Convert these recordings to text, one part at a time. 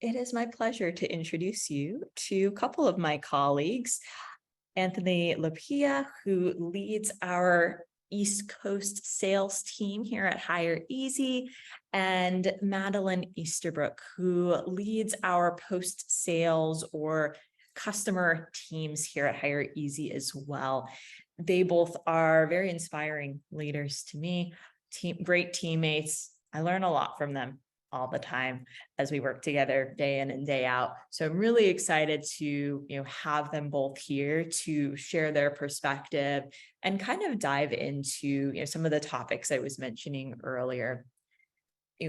It is my pleasure to introduce you to a couple of my colleagues, Anthony Lapia, who leads our East Coast sales team here at hireEZ, and Madeline Easterbrook, who leads our post-sales or customer teams here at hireEZ as well. They both are very inspiring leaders to me, great teammates. I learn a lot from them all the time as we work together day in and day out. So I'm really excited to have them both here to share their perspective and kind of dive into some of the topics I was mentioning earlier.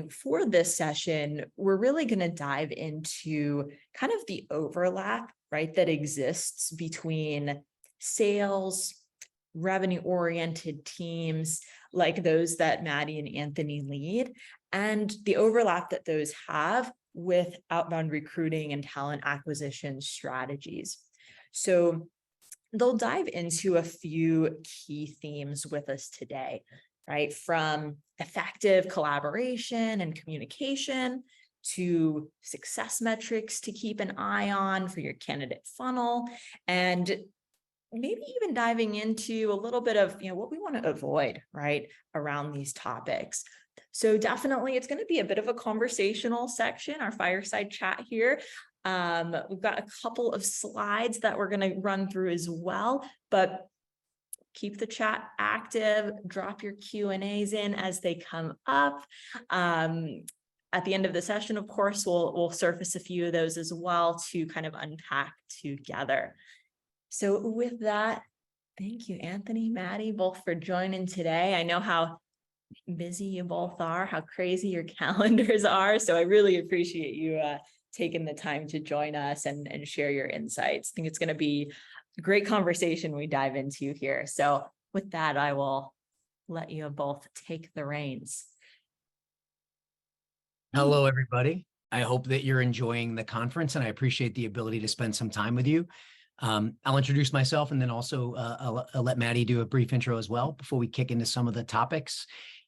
For this session, we're really going to dive into kind of the overlap, right, that exists between sales, revenue-oriented teams like those that Maddie and Anthony lead, and the overlap that those have with outbound recruiting and talent acquisition strategies. So they'll dive into a few key themes with us today, right? From effective collaboration and communication to success metrics to keep an eye on for your candidate funnel, and maybe even diving into a little bit of what we want to avoid, right, around these topics. So definitely it's going to be a bit of a conversational section, our fireside chat here. We've got a couple of slides that we're going to run through as well, but keep the chat active, drop your Q&As in as they come up. At the end of the session, of course, we'll surface a few of those as well to kind of unpack together. So with that, thank you, Anthony, Maddie, both for joining today. I know how busy you both are, how crazy your calendars are. So I really appreciate you taking the time to join us and share your insights. I think it's going to be a great conversation we dive into here. So with that, I will let you both take the reins. Hello, everybody. I hope that you're enjoying the conference, and I appreciate the ability to spend some time with you. I'll introduce myself, and then also I'll let Maddie do a brief intro as well before we kick into some of the topics,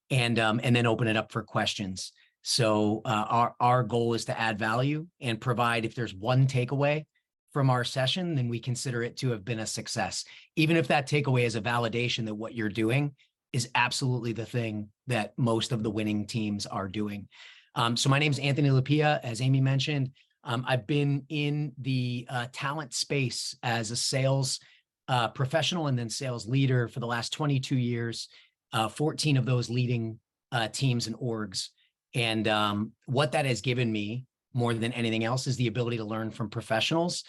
and then open it up for questions. So our goal is to add value and provide, if there's one takeaway from our session, then we consider it to have been a success. Even if that takeaway is a validation that what you're doing is absolutely the thing that most of the winning teams are doing. So my name is Anthony Lapia, as Amy mentioned. I've been in the talent space as a sales professional and then sales leader for the last 22 years, 14 of those leading teams and orgs. And what that has given me more than anything else is the ability to learn from professionals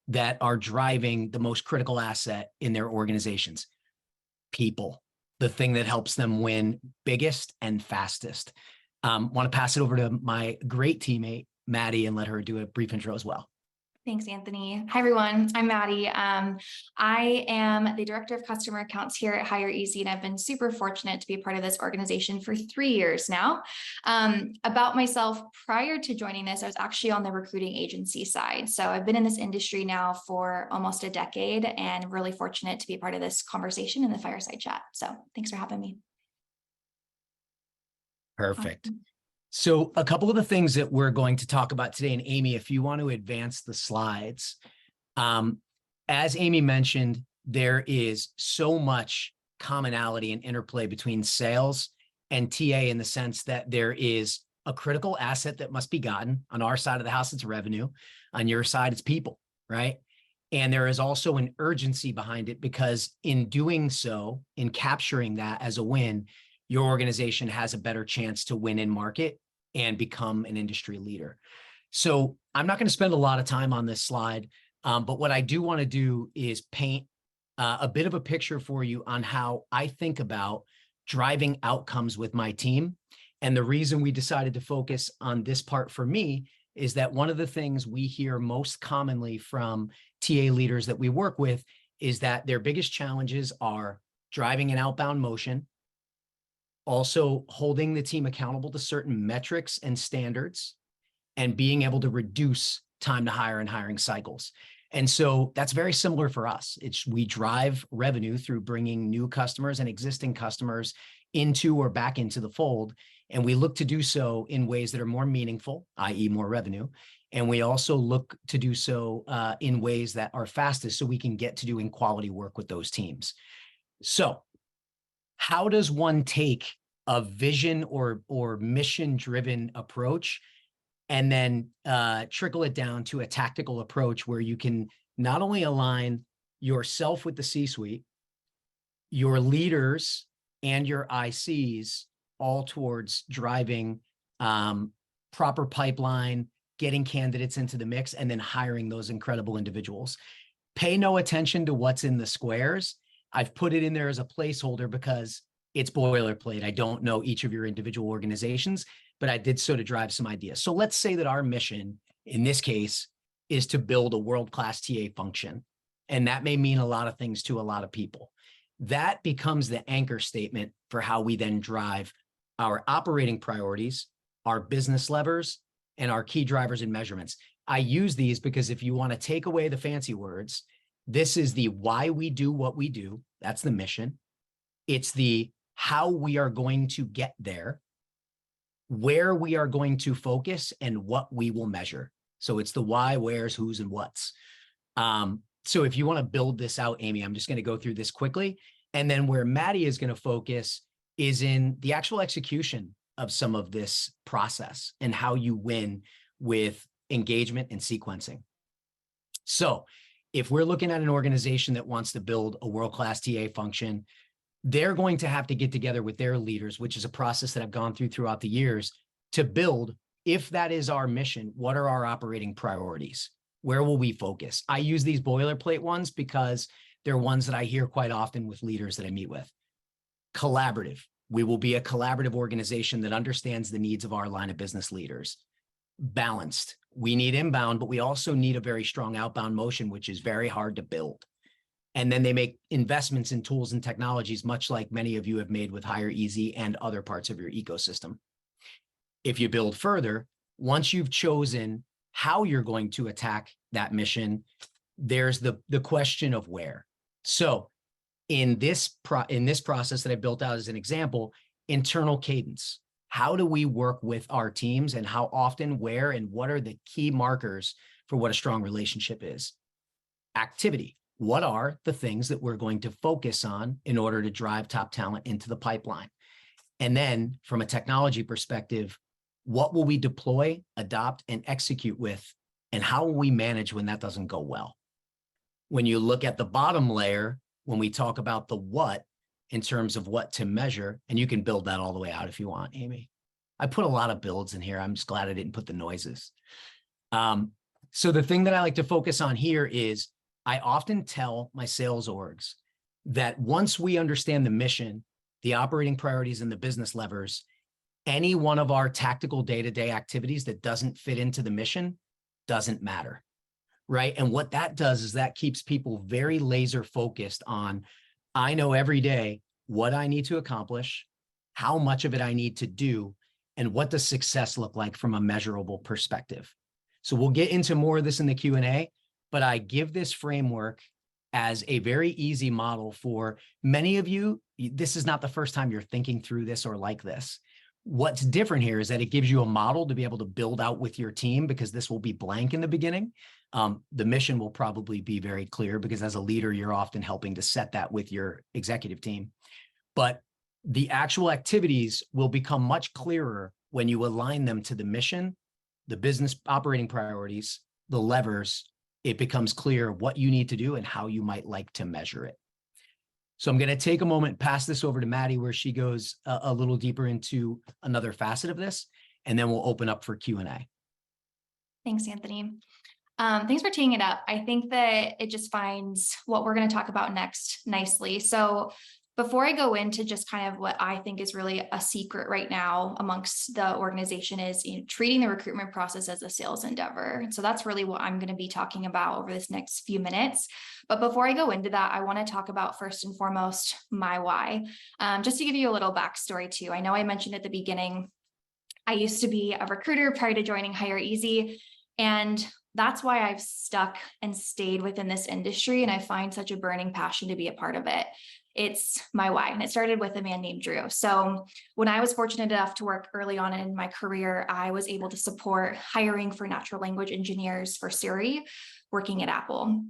that are driving the most critical asset in their organizations: people, the thing that helps them win biggest and fastest. Want to pass it over to my great teammate, Maddie, and let her do a brief intro as well. Thanks, Anthony. Hi, everyone. I'm Maddie. I am the Director of Customer Accounts here at hireEZ, and I've been super fortunate to be a part of this organization for 3 years now. About myself, prior to joining this, I was actually on the recruiting agency side. So I've been in this industry now for almost a decade, and really fortunate to be a part of this conversation in the fireside chat. So thanks for having me. Perfect. So a couple of the things that we're going to talk about today, and Amy, if you want to advance the slides, as Amy mentioned, there is so much commonality and interplay between sales and TA in the sense that there is a critical asset that must be gotten. On our side of the house, it's revenue. On your side, it's people, right? And there is also an urgency behind it, because in doing so, in capturing that as a win, your organization has a better chance to win in market and become an industry leader. So I'm not going to spend a lot of time on this slide, but what I do want to do is paint a bit of a picture for you on how I think about driving outcomes with my team. And the reason we decided to focus on this part for me is that one of the things we hear most commonly from TA leaders that we work with is that their biggest challenges are driving an outbound motion, also holding the team accountable to certain metrics and standards, and being able to reduce time to hire and hiring cycles. And so that's very similar for us. We drive revenue through bringing new customers and existing customers into or back into the fold. And we look to do so in ways that are more meaningful, i.e. more revenue. And we also look to do so in ways that are fastest so we can get to doing quality work with those teams. So how does one take a vision or mission-driven approach and then trickle it down to a tactical approach where you can not only align yourself with the C-suite, your leaders and your ICs all towards driving proper pipeline, getting candidates into the mix, and then hiring those incredible individuals. Pay no attention to what's in the squares. I've put it in there as a placeholder because it's boilerplate. I don't know each of your individual organizations, but I did so to drive some ideas. So let's say that our mission in this case is to build a world-class TA function. And that may mean a lot of things to a lot of people. That becomes the anchor statement for how we then drive our operating priorities, our business levers, and our key drivers and measurements. I use these because if you want to take away the fancy words, this is the why we do what we do. That's the mission. It's the how we are going to get there, where we are going to focus, and what we will measure. So it's the why, where's, who's, and what's. So if you want to build this out, Amy, I'm just going to go through this quickly. And then where Maddie is going to focus is in the actual execution of some of this process and how you win with engagement and sequencing. So if we're looking at an organization that wants to build a world-class TA function, they're going to have to get together with their leaders, which is a process that I've gone through throughout the years, to build, if that is our mission, what are our operating priorities? Where will we focus? I use these boilerplate ones because they're ones that I hear quite often with leaders that I meet with. Collaborative. We will be a collaborative organization that understands the needs of our line of business leaders. Balanced. We need inbound, but we also need a very strong outbound motion, which is very hard to build. And then they make investments in tools and technologies, much like many of you have made with hireEZ and other parts of your ecosystem. If you build further, once you've chosen how you're going to attack that mission, there's the question of where. So in this process that I built out as an example, internal cadence. How do we work with our teams, and how often, where, and what are the key markers for what a strong relationship is? Activity. What are the things that we're going to focus on in order to drive top talent into the pipeline? And then from a technology perspective, what will we deploy, adopt, and execute with, and how will we manage when that doesn't go well? When you look at the bottom layer, when we talk about the what in terms of what to measure, and you can build that all the way out if you want, Amy. I put a lot of builds in here. I'm just glad I didn't put the noises. So the thing that I like to focus on here is I often tell my sales orgs that once we understand the mission, the operating priorities, and the business levers, any one of our tactical day-to-day activities that doesn't fit into the mission doesn't matter, right? And what that does is that keeps people very laser focused on, I know every day what I need to accomplish, how much of it I need to do, and what does success look like from a measurable perspective. So we'll get into more of this in the Q&A, but I give this framework as a very easy model for many of you. This is not the first time you're thinking through this or like this. What's different here is that it gives you a model to be able to build out with your team, because this will be blank in the beginning. The mission will probably be very clear because as a leader, you're often helping to set that with your executive team. But the actual activities will become much clearer when you align them to the mission, the business operating priorities, the levers. It becomes clear what you need to do and how you might like to measure it. So I'm going to take a moment, pass this over to Maddie, where she goes a little deeper into another facet of this, and then we'll open up for Q&A. Thanks, Anthony. Thanks for teeing it up. I think that it just finds what we're going to talk about next nicely. So before I go into just kind of what I think is really a secret right now amongst the organization is treating the recruitment process as a sales endeavor. So that's really what I'm going to be talking about over this next few minutes. But before I go into that, I want to talk about first and foremost my why. Just to give you a little backstory too. I know I mentioned at the beginning, I used to be a recruiter prior to joining hireEZ, and that's why I've stuck and stayed within this industry. And I find such a burning passion to be a part of it. It's my why. And it started with a man named Drew. So when I was fortunate enough to work early on in my career, I was able to support hiring for natural language engineers for Siri, working at Apple.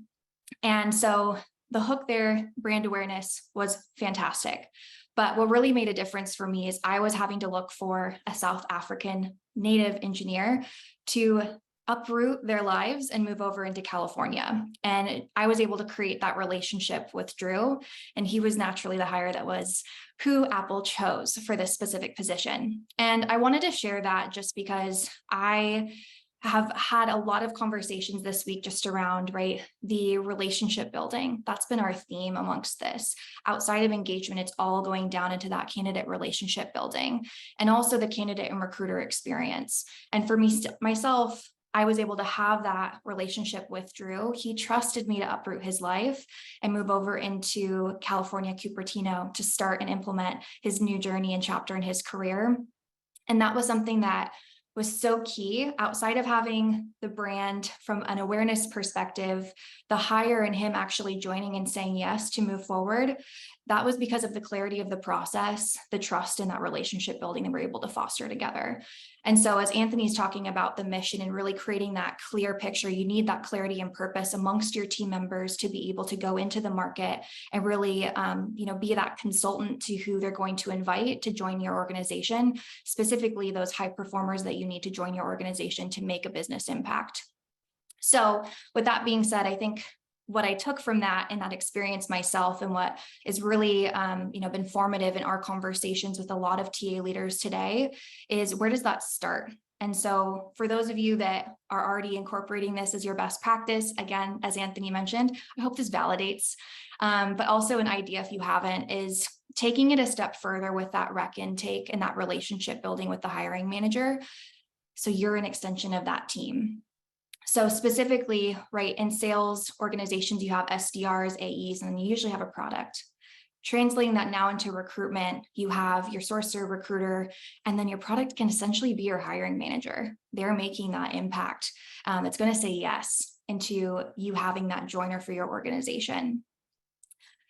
And so the hook there, brand awareness, was fantastic. But what really made a difference for me is I was having to look for a South African native engineer to uproot their lives and move over into California. And I was able to create that relationship with Drew, and he was naturally the hire that was who Apple chose for this specific position. And I wanted to share that just because I have had a lot of conversations this week just around, right, the relationship building. That's been our theme amongst this. Outside of engagement, it's all going down into that candidate relationship building and also the candidate and recruiter experience. And for me, myself, I was able to have that relationship with Drew. He trusted me to uproot his life and move over into California, Cupertino, to start and implement his new journey and chapter in his career. And that was something that was so key. Outside of having the brand from an awareness perspective, the hire and him actually joining and saying yes to move forward, that was because of the clarity of the process, the trust in that relationship building that we're able to foster together. And so as Anthony's talking about the mission and really creating that clear picture, you need that clarity and purpose amongst your team members to be able to go into the market and really be that consultant to who they're going to invite to join your organization, specifically those high performers that you need to join your organization to make a business impact. So with that being said, I think what I took from that and that experience myself, and what is really, been formative in our conversations with a lot of TA leaders today, is where does that start? And so for those of you that are already incorporating this as your best practice, again, as Anthony mentioned, I hope this validates, but also an idea if you haven't, is taking it a step further with that rec intake and that relationship building with the hiring manager. So you're an extension of that team. So specifically, right, in sales organizations, you have SDRs, AEs, and you usually have a product. Translating that now into recruitment, you have your sourcer, recruiter, and then your product can essentially be your hiring manager. They're making that impact. It's going to say yes into you having that joiner for your organization.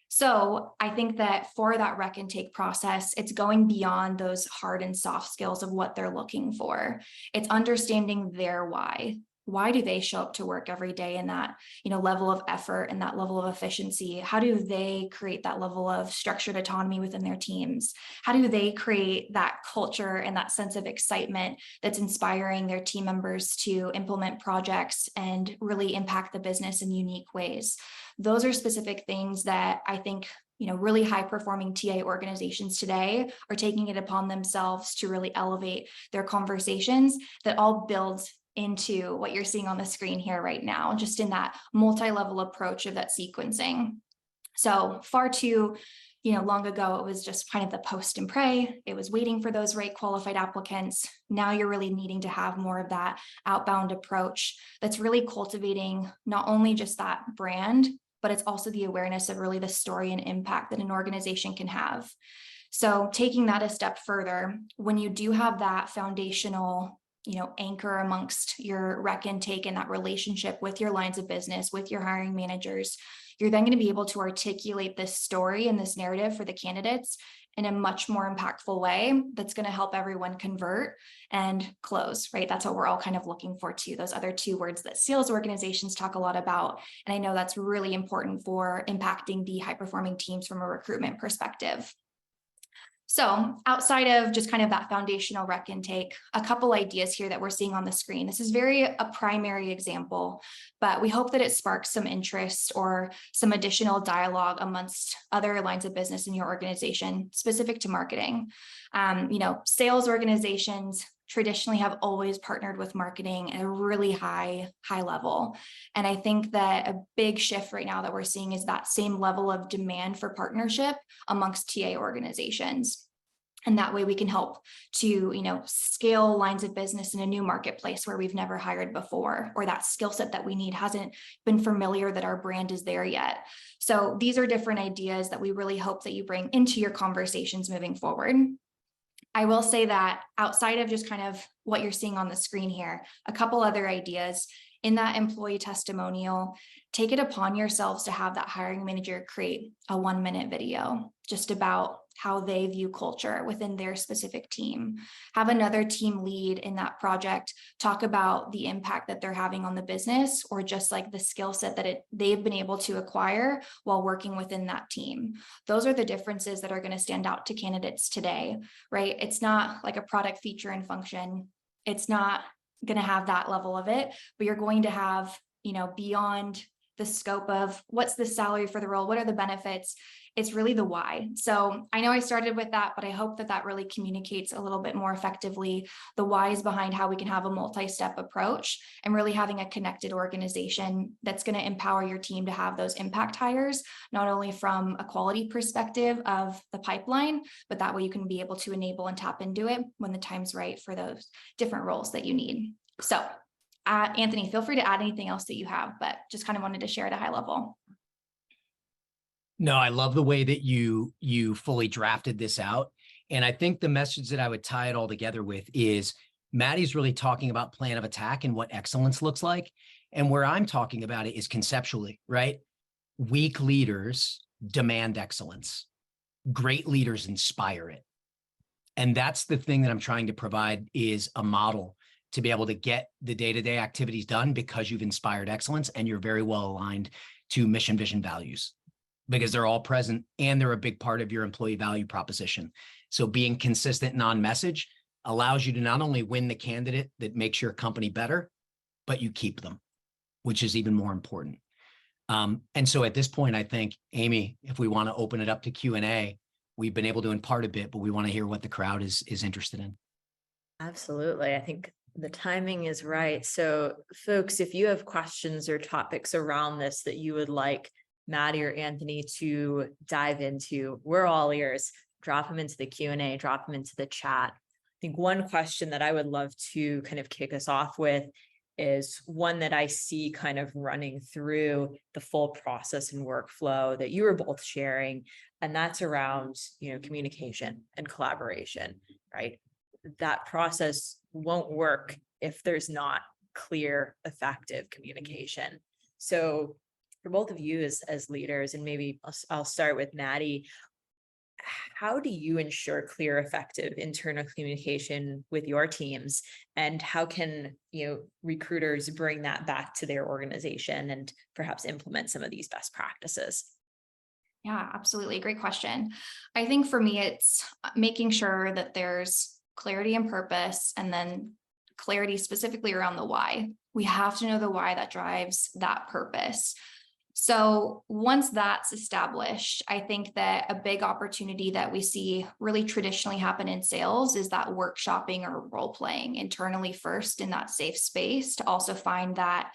So I think that for that rec intake process, it's going beyond those hard and soft skills of what they're looking for. It's understanding their why. Why do they show up to work every day in that, level of effort and that level of efficiency? How do they create that level of structured autonomy within their teams? How do they create that culture and that sense of excitement that's inspiring their team members to implement projects and really impact the business in unique ways? Those are specific things that I think really high performing TA organizations today are taking it upon themselves to really elevate their conversations, that all builds into what you're seeing on the screen here right now, just in that multi-level approach of that sequencing. So far too, long ago, it was just kind of the post and pray. It was waiting for those right qualified applicants. Now you're really needing to have more of that outbound approach that's really cultivating not only just that brand, but it's also the awareness of really the story and impact that an organization can have. So taking that a step further, when you do have that foundational anchor amongst your rec intake and that relationship with your lines of business, with your hiring managers, you're then going to be able to articulate this story and this narrative for the candidates in a much more impactful way that's going to help everyone convert and close, right? That's what we're all kind of looking for too. Those other two words that sales organizations talk a lot about. And I know that's really important for impacting the high-performing teams from a recruitment perspective. So outside of just kind of that foundational rec intake, a couple ideas here that we're seeing on the screen. This is a primary example, but we hope that it sparks some interest or some additional dialogue amongst other lines of business in your organization specific to marketing. Sales organizations traditionally have always partnered with marketing at a really high level. And I think that a big shift right now that we're seeing is that same level of demand for partnership amongst TA organizations. And that way we can help to, scale lines of business in a new marketplace where we've never hired before, or that skill set that we need hasn't been familiar that our brand is there yet. So these are different ideas that we really hope that you bring into your conversations moving forward. I will say that outside of just kind of what you're seeing on the screen here, a couple other ideas in that employee testimonial, take it upon yourselves to have that hiring manager create a 1-minute video just about how they view culture within their specific team. Have another team lead in that project talk about the impact that they're having on the business, or just like the skill set that they've been able to acquire while working within that team. Those are the differences that are going to stand out to candidates today, right? It's not like a product feature and function. It's not going to have that level of it, but you're going to have, beyond the scope of what's the salary for the role, what are the benefits, it's really the why. So I know I started with that, but I hope that that really communicates a little bit more effectively the whys behind how we can have a multi-step approach and really having a connected organization that's going to empower your team to have those impact hires, not only from a quality perspective of the pipeline, but that way you can be able to enable and tap into it when the time's right for those different roles that you need. So Anthony, feel free to add anything else that you have, but just kind of wanted to share at a high level. No, I love the way that you fully drafted this out. And I think the message that I would tie it all together with is Maddie's really talking about plan of attack and what excellence looks like. And where I'm talking about it is conceptually, right? Weak leaders demand excellence. Great leaders inspire it. And that's the thing that I'm trying to provide, is a model to be able to get the day-to-day activities done because you've inspired excellence and you're very well aligned to mission, vision, values, because they're all present and they're a big part of your employee value proposition. So being consistent and on message allows you to not only win the candidate that makes your company better, but you keep them, which is even more important. And so at this point, I think, Amy, if we want to open it up to Q&A, we've been able to impart a bit, but we want to hear what the crowd is interested in. Absolutely. I think the timing is right. So folks, if you have questions or topics around this that you would like Maddie or Anthony to dive into, we're all ears. Drop them into the Q&A, drop them into the chat. I think one question that I would love to kind of kick us off with is one that I see kind of running through the full process and workflow that you were both sharing, and that's around, communication and collaboration, right? That process won't work if there's not clear, effective communication. So for both of you as leaders, and maybe I'll start with Maddie, how do you ensure clear, effective internal communication with your teams? And how can, recruiters bring that back to their organization and perhaps implement some of these best practices? Yeah, absolutely. Great question. I think for me, it's making sure that there's clarity and purpose, and then clarity specifically around the why. We have to know the why that drives that purpose. So once that's established, I think that a big opportunity that we see really traditionally happen in sales is that workshopping or role playing internally first in that safe space to also find that,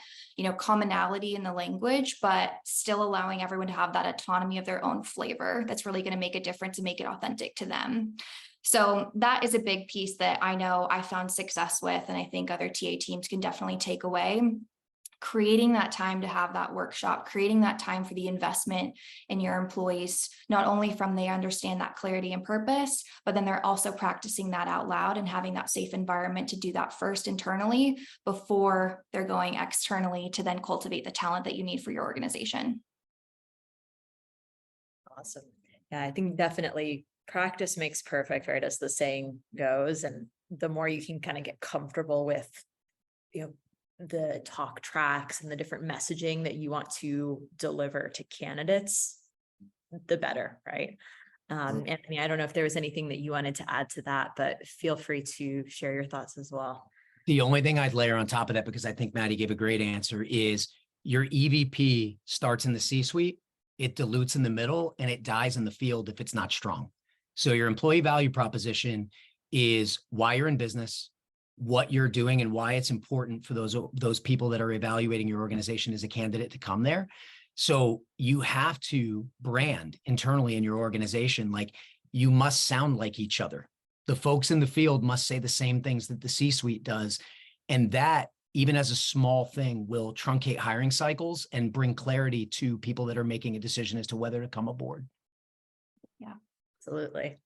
commonality in the language, but still allowing everyone to have that autonomy of their own flavor that's really going to make a difference and make it authentic to them. So that is a big piece that I know I found success with, and I think other TA teams can definitely take away. Creating that time to have that workshop, creating that time for the investment in your employees, not only from they understand that clarity and purpose, but then they're also practicing that out loud and having that safe environment to do that first internally before they're going externally to then cultivate the talent that you need for your organization. Awesome. Yeah, I think definitely practice makes perfect, right? As the saying goes, and the more you can kind of get comfortable with, the talk tracks and the different messaging that you want to deliver to candidates, the better, right? Anthony, I don't know if there was anything that you wanted to add to that, but feel free to share your thoughts as well. The only thing I'd layer on top of that, because I think Maddie gave a great answer, is your EVP starts in the C-suite, it dilutes in the middle, and it dies in the field if it's not strong. So your employee value proposition is why you're in business, what you're doing, and why it's important for those people that are evaluating your organization as a candidate to come there. So you have to brand internally in your organization, like you must sound like each other. The folks in the field must say the same things that the C-suite does. And that, even as a small thing, will truncate hiring cycles and bring clarity to people that are making a decision as to whether to come aboard. Yeah, absolutely.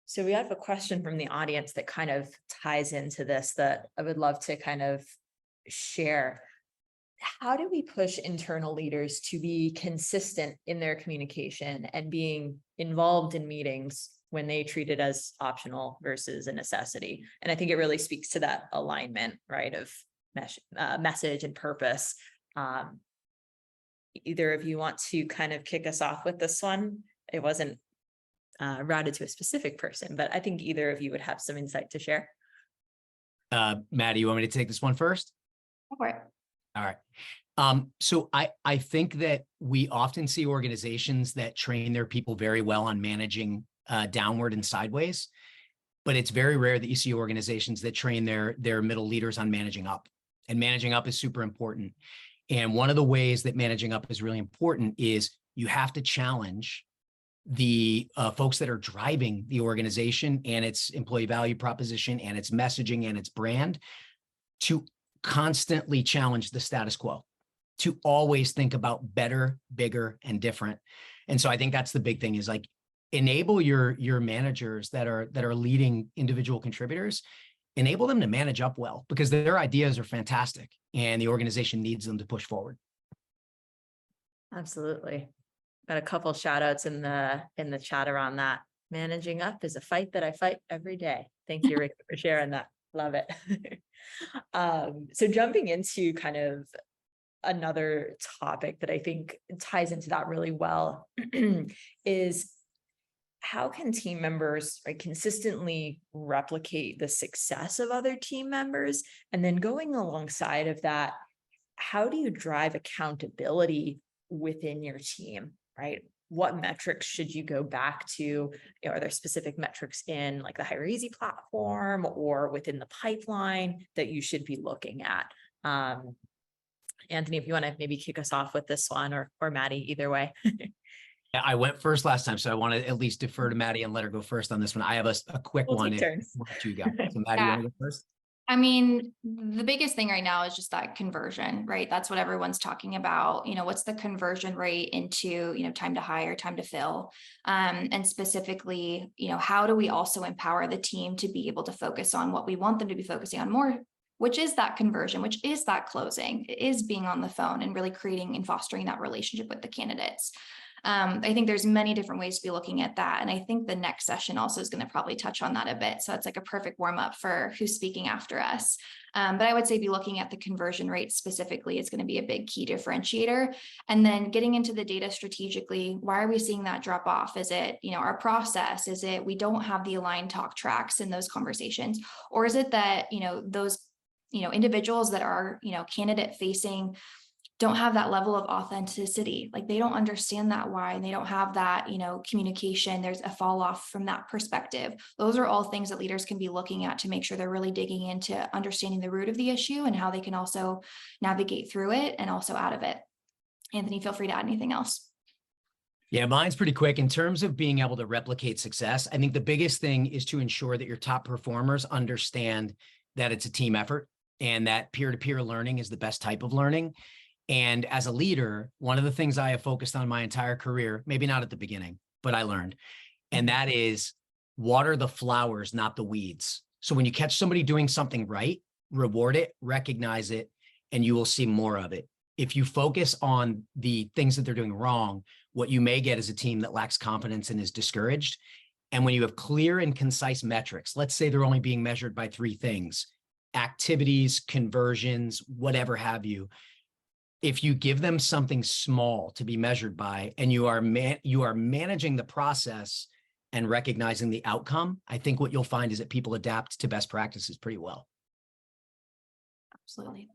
So we have a question from the audience that kind of ties into this that I would love to kind of share. how do we push internal leaders to be consistent in their communication and being involved in meetings when they treat it as optional versus a necessity? And I think it really speaks to that alignment, right, of message and purpose. Either of you want to kind of kick us off with this one? It wasn't routed to a specific person, but I think either of you would have some insight to share. Maddie, you want me to take this one first? Go for it. All right. So I think that we often see organizations that train their people very well on managing downward and sideways, but it's very rare that you see organizations that train their middle leaders on managing up. And managing up is super important. And one of the ways that managing up is really important is you have to challenge the folks that are driving the organization and its employee value proposition and its messaging and its brand to constantly challenge the status quo, to always think about better, bigger, and different. And so I think that's the big thing, is like enable your managers that are leading individual contributors, enable them to manage up well, because their ideas are fantastic and the organization needs them to push forward. Absolutely. Got a couple shout outs in the chat around that. Managing up is a fight that I fight every day. Thank you, Rick, for sharing that. Love it. So jumping into kind of another topic that I think ties into that really well is how can team members, right, consistently replicate the success of other team members? And then going alongside of that, how do you drive accountability within your team, right? What metrics should you go back to? You know, are there specific metrics in like the hireEZ platform or within the pipeline that you should be looking at? Anthony, if you want to maybe kick us off with this one, or Maddie, either way. Yeah, I went first last time, so I want to at least defer to Maddie and let her go first on this one. I have a quick We'll one. take turns. If you got. So Maddie, you want to go first? I mean, the biggest thing right now is just that conversion, right? That's what everyone's talking about. You know, what's the conversion rate into, you know, time to hire, time to fill? And specifically, you know, how do we also empower the team to be able to focus on what we want them to be focusing on more, which is that conversion, which is that closing, it is being on the phone and really creating and fostering that relationship with the candidates. I think there's many different ways to be looking at that. And I think the next session also is going to probably touch on that a bit. So it's like a perfect warm up for who's speaking after us. But I would say be looking at the conversion rate specifically is going to be a big key differentiator. And then getting into the data strategically, why are we seeing that drop off? Is it, you know, our process? Is it we don't have the aligned talk tracks in those conversations? Or is it that, you know, those, you know, individuals that are, you know, candidate facing don't have that level of authenticity, like they don't understand that why, and they don't have that, you know, communication. There's a fall off from that perspective. Those are all things that leaders can be looking at to make sure they're really digging into understanding the root of the issue and how they can also navigate through it and also out of it. Anthony, feel free to add anything else. Yeah, mine's pretty quick. In terms of being able to replicate success, I think the biggest thing is to ensure that your top performers understand that it's a team effort and that peer-to-peer learning is the best type of learning. And as a leader, one of the things I have focused on my entire career, maybe not at the beginning, but I learned, and that is water the flowers, not the weeds. So when you catch somebody doing something right, reward it, recognize it, and you will see more of it. If you focus on the things that they're doing wrong, what you may get is a team that lacks confidence and is discouraged. And when you have clear and concise metrics, let's say they're only being measured by 3 things: activities, conversions, whatever have you. If you give them something small to be measured by, and you are managing the process and recognizing the outcome, I think what you'll find is that people adapt to best practices pretty well. Absolutely.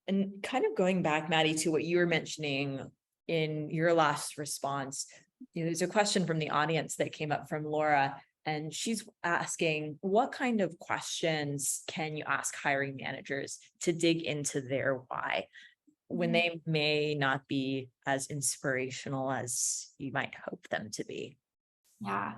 And kind of going back, Maddie, to what you were mentioning in your last response, you know, there's a question from the audience that came up from Laura, and she's asking, what kind of questions can you ask hiring managers to dig into their why, when they may not be as inspirational as you might hope them to be? Yeah.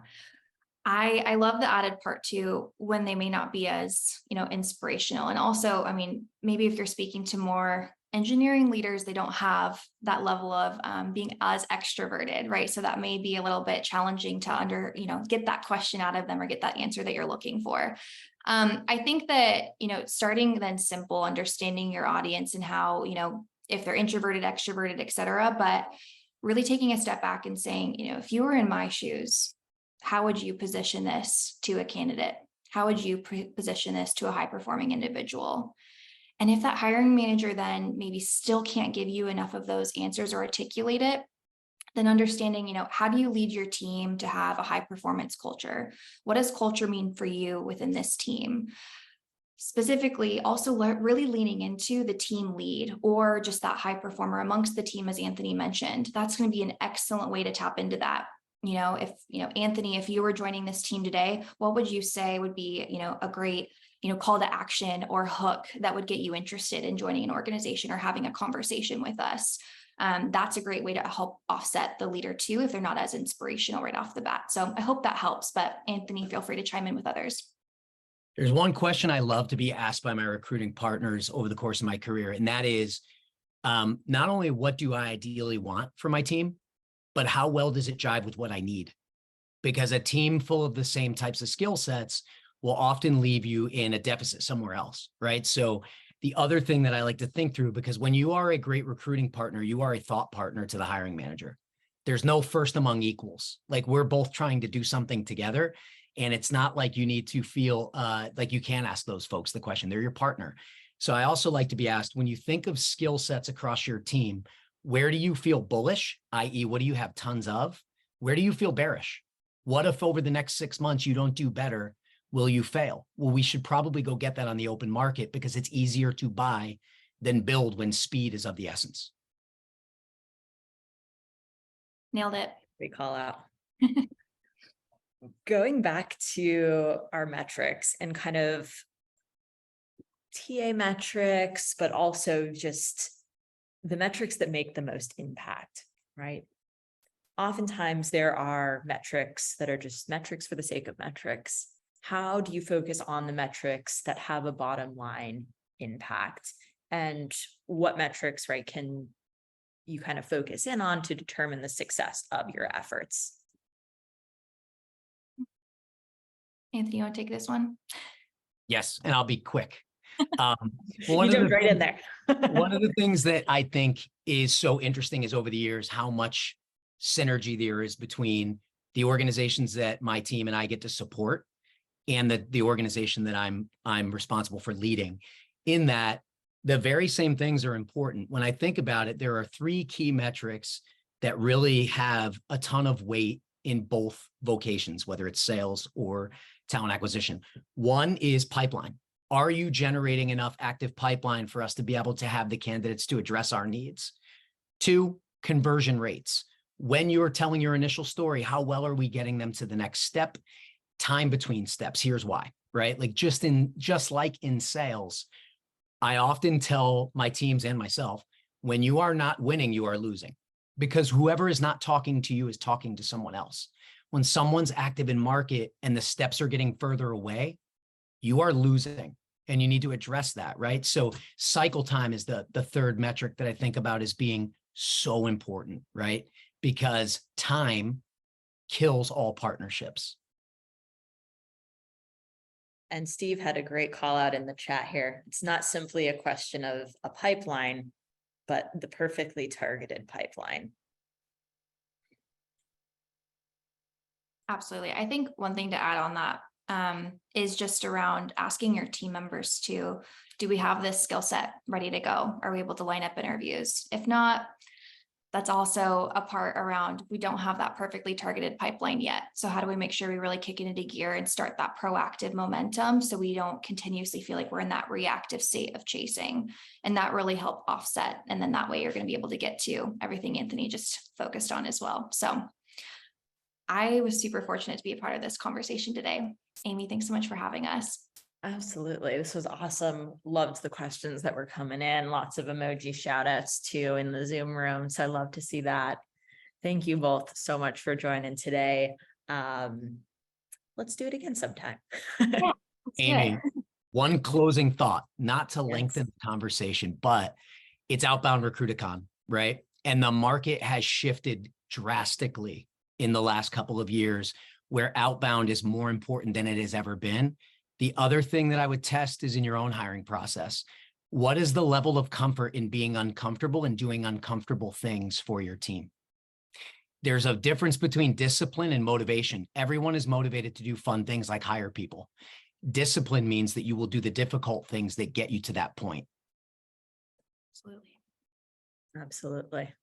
I love the added part too, when they may not be as, you know, inspirational. And also, I mean, maybe if you're speaking to more engineering leaders, they don't have that level of being as extroverted, right? So that may be a little bit challenging to get that question out of them or get that answer that you're looking for. I think that, you know, starting then simple, understanding your audience and how, you know, if they're introverted, extroverted, et cetera, but really taking a step back and saying, if you were in my shoes, how would you position this to a candidate? How would you position this to a high performing individual? And if that hiring manager then maybe still can't give you enough of those answers or articulate it, then understanding, how do you lead your team to have a high performance culture? What does culture mean for you within this team? Specifically, also really leaning into the team lead or just that high performer amongst the team, as Anthony mentioned. That's going to be an excellent way to tap into that. If, Anthony, if you were joining this team today, what would you say would be, a great, call to action or hook that would get you interested in joining an organization or having a conversation with us? That's a great way to help offset the leader too, if they're not as inspirational right off the bat. So I hope that helps, but Anthony, feel free to chime in with others. There's one question I love to be asked by my recruiting partners over the course of my career, and that is not only what do I ideally want for my team, but how well does it jive with what I need? Because a team full of the same types of skill sets will often leave you in a deficit somewhere else, right? So the other thing that I like to think through, because when you are a great recruiting partner, you are a thought partner to the hiring manager. There's no first among equals. Like, we're both trying to do something together. And it's not like you need to feel like you can ask those folks the question. They're your partner. So I also like to be asked, when you think of skill sets across your team, where do you feel bullish, i.e., what do you have tons of? Where do you feel bearish? What if over the next 6 months you don't do better? Will you fail? Well, we should probably go get that on the open market because it's easier to buy than build when speed is of the essence. Nailed it. We call out. Going back to our metrics and kind of TA metrics, but also just the metrics that make the most impact, right? Oftentimes there are metrics that are just metrics for the sake of metrics. How do you focus on the metrics that have a bottom line impact? And what metrics, right, can you kind of focus in on to determine the success of your efforts? Anthony, you want to take this one? Yes, and I'll be quick. You jumped right in there. One of the things that I think is so interesting is over the years, how much synergy there is between the organizations that my team and I get to support and the organization that I'm responsible for leading, in that the very same things are important. When I think about it, there are 3 key metrics that really have a ton of weight in both vocations, whether it's sales or talent acquisition. One is pipeline. Are you generating enough active pipeline for us to be able to have the candidates to address our needs? 2, conversion rates. When you're telling your initial story, how well are we getting them to the next step? Time between steps. Here's why, right? Like just like in sales, I often tell my teams and myself, when you are not winning, you are losing, because whoever is not talking to you is talking to someone else. When someone's active in market and the steps are getting further away, you are losing, and you need to address that, right? So cycle time is the 3rd metric that I think about as being so important, right? Because time kills all partnerships. And Steve had a great call out in the chat here. It's not simply a question of a pipeline, but the perfectly targeted pipeline. Absolutely. I think one thing to add on that is just around asking your team members to, do we have this skill set ready to go? Are we able to line up interviews? If not, that's also a part around, we don't have that perfectly targeted pipeline yet. So how do we make sure we really kick it into gear and start that proactive momentum so we don't continuously feel like we're in that reactive state of chasing? And that really help offset. And then that way you're going to be able to get to everything Anthony just focused on as well. So I was super fortunate to be a part of this conversation today. Amy, thanks so much for having us. Absolutely. This was awesome. Loved the questions that were coming in. Lots of emoji shout outs too in the Zoom room. So I love to see that. Thank you both so much for joining today. Let's do it again sometime. Yeah, Amy, one closing thought, not to Yes. lengthen the conversation, but it's Outbound RecruitCon, right? And the market has shifted drastically in the last couple of years, where outbound is more important than it has ever been. The other thing that I would test is in your own hiring process. What is the level of comfort in being uncomfortable and doing uncomfortable things for your team? There's a difference between discipline and motivation. Everyone is motivated to do fun things like hire people. Discipline means that you will do the difficult things that get you to that point. Absolutely. Absolutely.